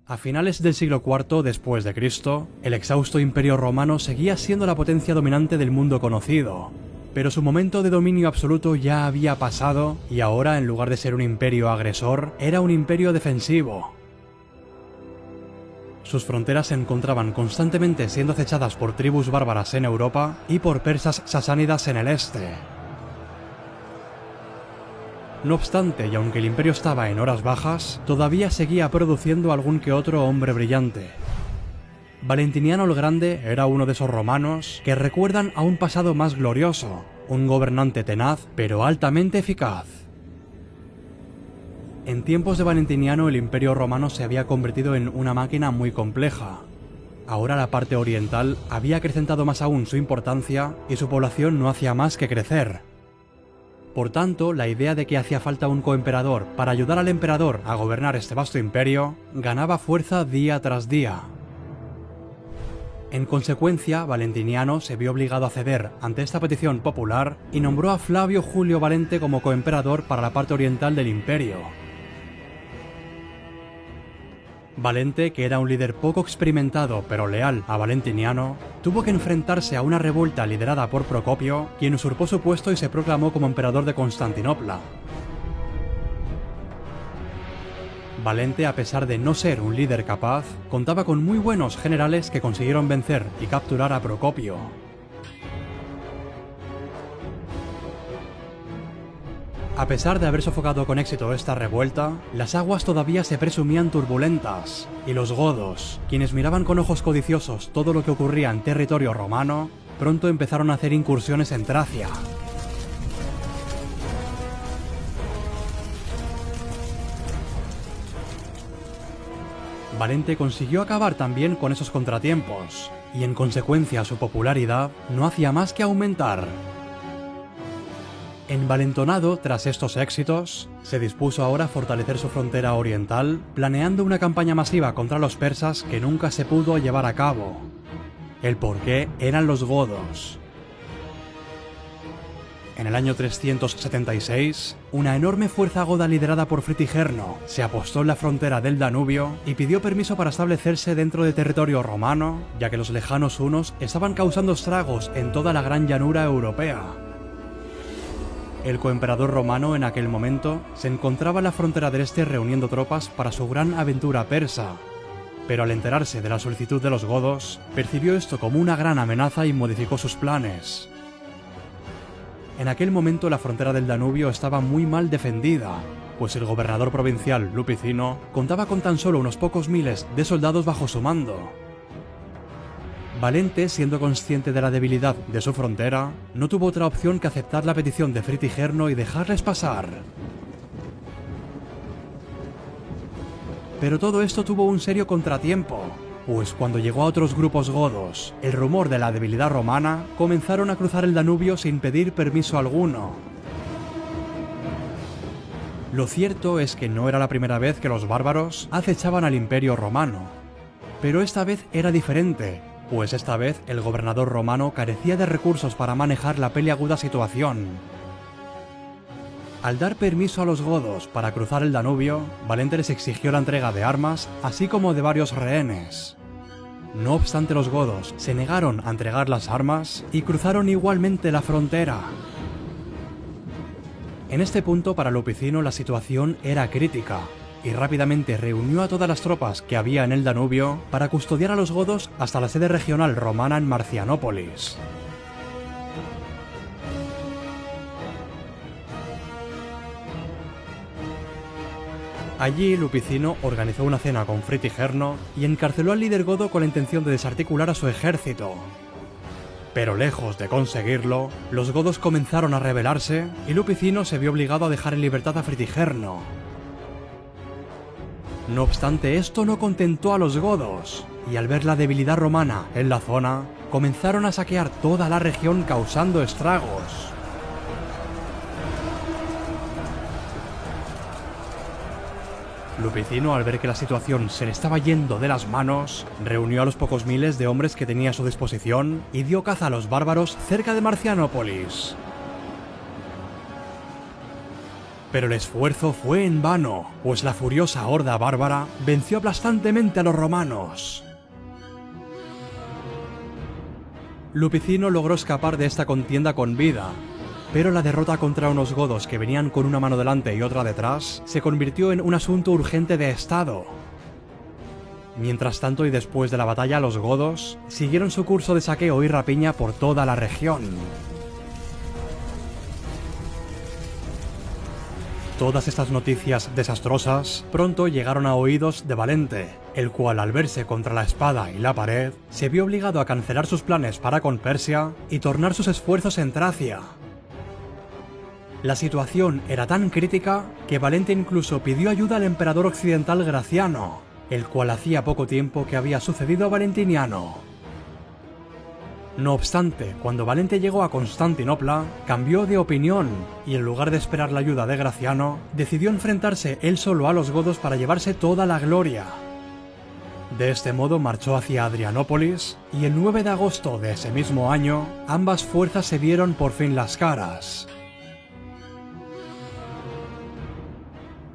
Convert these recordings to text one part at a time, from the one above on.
A finales del siglo IV después de Cristo, el exhausto Imperio Romano seguía siendo la potencia dominante del mundo conocido, pero su momento de dominio absoluto ya había pasado y ahora, en lugar de ser un imperio agresor, era un imperio defensivo. Sus fronteras se encontraban constantemente siendo acechadas por tribus bárbaras en Europa y por persas sasánidas en el este. No obstante, y aunque el imperio estaba en horas bajas, todavía seguía produciendo algún que otro hombre brillante. Valentiniano el Grande era uno de esos romanos que recuerdan a un pasado más glorioso, un gobernante tenaz pero altamente eficaz. En tiempos de Valentiniano el imperio romano se había convertido en una máquina muy compleja. Ahora la parte oriental había acrecentado más aún su importancia y su población no hacía más que crecer. Por tanto, la idea de que hacía falta un coemperador para ayudar al emperador a gobernar este vasto imperio ganaba fuerza día tras día. En consecuencia, Valentiniano se vio obligado a ceder ante esta petición popular y nombró a Flavio Julio Valente como coemperador para la parte oriental del imperio. Valente, que era un líder poco experimentado pero leal a Valentiniano, tuvo que enfrentarse a una revuelta liderada por Procopio, quien usurpó su puesto y se proclamó como emperador de Constantinopla. Valente, a pesar de no ser un líder capaz, contaba con muy buenos generales que consiguieron vencer y capturar a Procopio. A pesar de haber sofocado con éxito esta revuelta, las aguas todavía se presumían turbulentas, y los godos, quienes miraban con ojos codiciosos todo lo que ocurría en territorio romano, pronto empezaron a hacer incursiones en Tracia. Valente consiguió acabar también con esos contratiempos, y en consecuencia su popularidad no hacía más que aumentar. Envalentonado tras estos éxitos, se dispuso ahora a fortalecer su frontera oriental, planeando una campaña masiva contra los persas que nunca se pudo llevar a cabo. El porqué eran los godos. En el año 376, una enorme fuerza goda liderada por Fritigerno se apostó en la frontera del Danubio y pidió permiso para establecerse dentro de territorio romano, ya que los lejanos hunos estaban causando estragos en toda la gran llanura europea. El coemperador romano en aquel momento se encontraba en la frontera del este reuniendo tropas para su gran aventura persa, pero al enterarse de la solicitud de los godos, percibió esto como una gran amenaza y modificó sus planes. En aquel momento la frontera del Danubio estaba muy mal defendida, pues el gobernador provincial Lupicino contaba con tan solo unos pocos miles de soldados bajo su mando. Valente, siendo consciente de la debilidad de su frontera, no tuvo otra opción que aceptar la petición de Fritigerno y dejarles pasar. Pero todo esto tuvo un serio contratiempo, pues cuando llegó a otros grupos godos el rumor de la debilidad romana, comenzaron a cruzar el Danubio sin pedir permiso alguno. Lo cierto es que no era la primera vez que los bárbaros acechaban al imperio romano, pero esta vez era diferente, pues esta vez el gobernador romano carecía de recursos para manejar la peliaguda situación. Al dar permiso a los godos para cruzar el Danubio, Valente les exigió la entrega de armas, así como de varios rehenes. No obstante, los godos se negaron a entregar las armas y cruzaron igualmente la frontera. En este punto, para Lupicino la situación era crítica, y rápidamente reunió a todas las tropas que había en el Danubio para custodiar a los godos hasta la sede regional romana en Marcianópolis. Allí Lupicino organizó una cena con Fritigerno y encarceló al líder godo con la intención de desarticular a su ejército. Pero lejos de conseguirlo, los godos comenzaron a rebelarse y Lupicino se vio obligado a dejar en libertad a Fritigerno. No obstante, esto no contentó a los godos, y al ver la debilidad romana en la zona, comenzaron a saquear toda la región causando estragos. Lupicino, al ver que la situación se le estaba yendo de las manos, reunió a los pocos miles de hombres que tenía a su disposición y dio caza a los bárbaros cerca de Marcianópolis. Pero el esfuerzo fue en vano, pues la furiosa horda bárbara venció aplastantemente a los romanos. Lupicino logró escapar de esta contienda con vida, pero la derrota contra unos godos que venían con una mano delante y otra detrás se convirtió en un asunto urgente de estado. Mientras tanto y después de la batalla, los godos siguieron su curso de saqueo y rapiña por toda la región. Todas estas noticias desastrosas pronto llegaron a oídos de Valente, el cual al verse contra la espada y la pared, se vio obligado a cancelar sus planes para con Persia y tornar sus esfuerzos en Tracia. La situación era tan crítica que Valente incluso pidió ayuda al emperador occidental Graciano, el cual hacía poco tiempo que había sucedido a Valentiniano. No obstante, cuando Valente llegó a Constantinopla, cambió de opinión y en lugar de esperar la ayuda de Graciano, decidió enfrentarse él solo a los godos para llevarse toda la gloria. De este modo marchó hacia Adrianópolis y el 9 de agosto de ese mismo año, ambas fuerzas se vieron por fin las caras.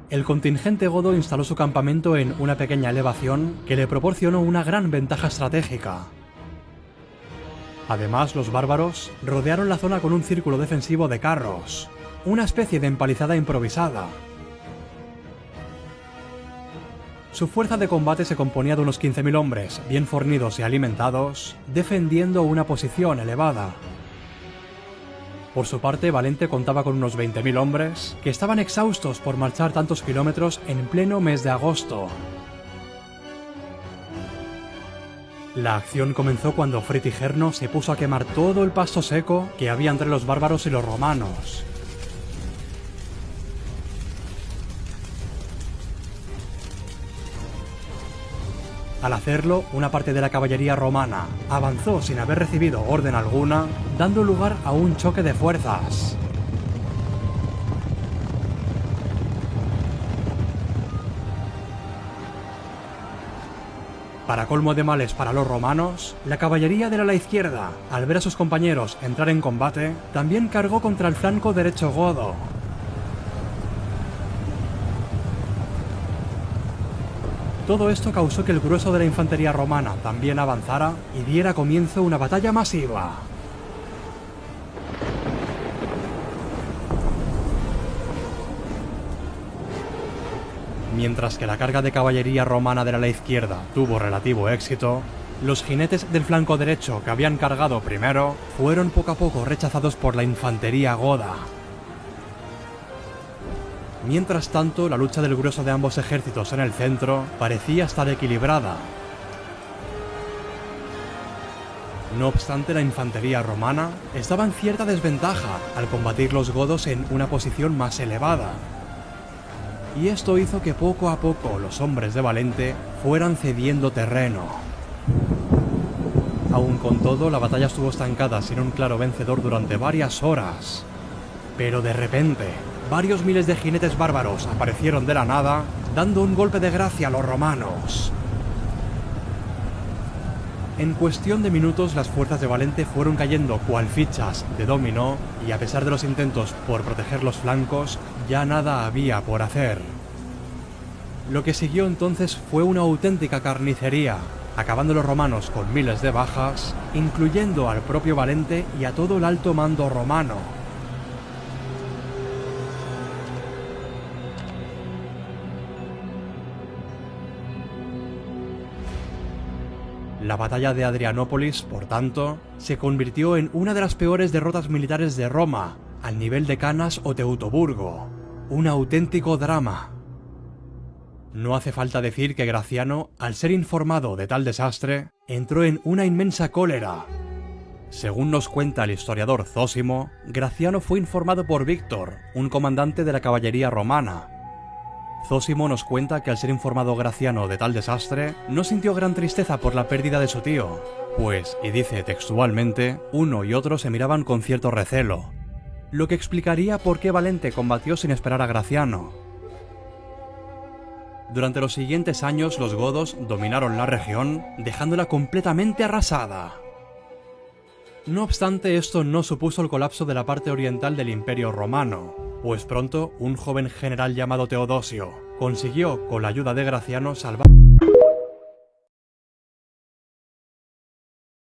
El contingente godo instaló su campamento en una pequeña elevación que le proporcionó una gran ventaja estratégica. Además, los bárbaros rodearon la zona con un círculo defensivo de carros, una especie de empalizada improvisada. Su fuerza de combate se componía de unos 15.000 hombres bien fornidos y alimentados, defendiendo una posición elevada. Por su parte, Valente contaba con unos 20.000 hombres que estaban exhaustos por marchar tantos kilómetros en pleno mes de agosto. La acción comenzó cuando Fritigerno se puso a quemar todo el pasto seco que había entre los bárbaros y los romanos. Al hacerlo, una parte de la caballería romana avanzó sin haber recibido orden alguna, dando lugar a un choque de fuerzas. Para colmo de males para los romanos, la caballería del ala izquierda, al ver a sus compañeros entrar en combate, también cargó contra el flanco derecho godo. Todo esto causó que el grueso de la infantería romana también avanzara y diera comienzo una batalla masiva. Mientras que la carga de caballería romana del ala izquierda tuvo relativo éxito, los jinetes del flanco derecho que habían cargado primero fueron poco a poco rechazados por la infantería goda. Mientras tanto, la lucha del grueso de ambos ejércitos en el centro parecía estar equilibrada. No obstante, la infantería romana estaba en cierta desventaja al combatir los godos en una posición más elevada. Y esto hizo que poco a poco los hombres de Valente fueran cediendo terreno. Aún con todo, la batalla estuvo estancada sin un claro vencedor durante varias horas. Pero de repente, varios miles de jinetes bárbaros aparecieron de la nada, dando un golpe de gracia a los romanos. En cuestión de minutos, las fuerzas de Valente fueron cayendo cual fichas de dominó, y a pesar de los intentos por proteger los flancos, ya nada había por hacer. Lo que siguió entonces fue una auténtica carnicería, acabando los romanos con miles de bajas, incluyendo al propio Valente y a todo el alto mando romano. La batalla de Adrianópolis, por tanto, se convirtió en una de las peores derrotas militares de Roma, al nivel de Canas o Teutoburgo. Un auténtico drama. No hace falta decir que Graciano, al ser informado de tal desastre, entró en una inmensa cólera. Según nos cuenta el historiador Zósimo, Graciano fue informado por Víctor, un comandante de la caballería romana. Zósimo nos cuenta que al ser informado Graciano de tal desastre, no sintió gran tristeza por la pérdida de su tío, pues, y dice textualmente, uno y otro se miraban con cierto recelo, lo que explicaría por qué Valente combatió sin esperar a Graciano. Durante los siguientes años los godos dominaron la región, dejándola completamente arrasada. No obstante, esto no supuso el colapso de la parte oriental del Imperio Romano, pues pronto un joven general llamado Teodosio consiguió, con la ayuda de Graciano, salvar